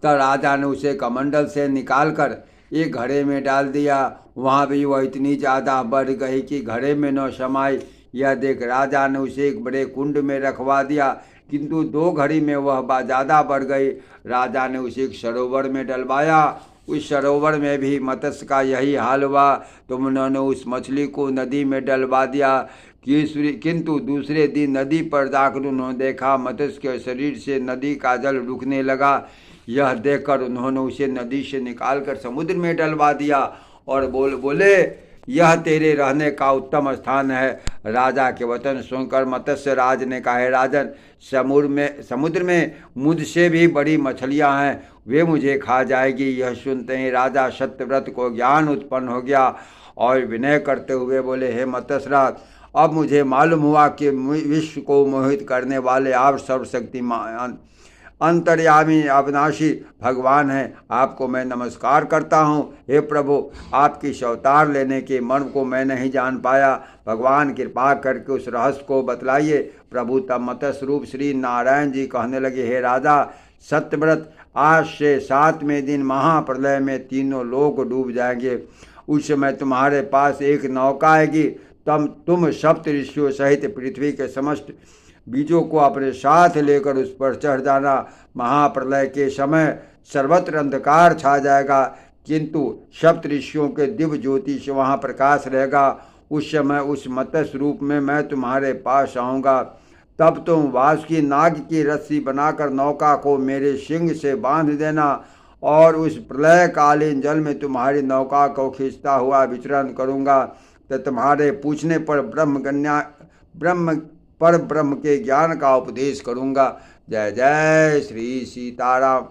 तब राजा ने उसे कमंडल से निकाल कर एक घड़े में डाल दिया। वहाँ भी वह इतनी ज़्यादा बढ़ गई कि घड़े में न समाई। यह देख राजा ने उसे एक बड़े कुंड में रखवा दिया, किंतु 2 घड़ी में वह ज़्यादा बढ़ गई। राजा ने उसे एक सरोवर में डलवाया। उस सरोवर में भी मत्स्य का यही हाल हुआ, तो उन्होंने उस मछली को नदी में डलवा दिया। किंतु दूसरे दिन नदी पर जाकर उन्होंने देखा मत्स्य के शरीर से नदी का जल रुकने लगा। यह देखकर उन्होंने उसे नदी से निकालकर समुद्र में डलवा दिया और बोले यह तेरे रहने का उत्तम स्थान है। राजा के वचन सुनकर मत्स्य राज ने कहा, राजन, समुद्र में मुझसे भी बड़ी मछलियां हैं, वे मुझे खा जाएगी। यह सुनते ही राजा सत्यव्रत को ज्ञान उत्पन्न हो गया और विनय करते हुए बोले, हे मत्स्यराज, अब मुझे मालूम हुआ कि विश्व को मोहित करने वाले आप सर्वशक्तिमान अंतर्यामी अविनाशी भगवान हैं। आपको मैं नमस्कार करता हूँ। हे प्रभु, आपकी अवतार लेने के मर्म को मैं नहीं जान पाया। भगवान कृपा करके उस रहस्य को बतलाइए। प्रभु तब मत्स्य रूप श्री नारायण जी कहने लगे, हे राजा सत्यव्रत, आज से 7वें दिन महाप्रलय में तीनों लोग डूब जाएंगे। उस समय तुम्हारे पास एक नौका आएगी। तब तुम सप्त ऋषियों सहित पृथ्वी के समस्त बीजों को अपने साथ लेकर उस पर चढ़ जाना। महाप्रलय के समय सर्वत्र अंधकार छा जाएगा, किंतु सप्त ऋषियों के दिव्य ज्योति से वहाँ प्रकाश रहेगा। उस समय उस मत्स्य रूप में मैं तुम्हारे पास आऊँगा। तब तुम वासुकी नाग की रस्सी बनाकर नौका को मेरे सिंग से बांध देना और उस प्रलय कालीन जल में तुम्हारी नौका को खींचता हुआ विचरण करूँगा। तो तुम्हारे पूछने पर ब्रह्म के ज्ञान का उपदेश करूँगा। जय जय श्री सीताराम।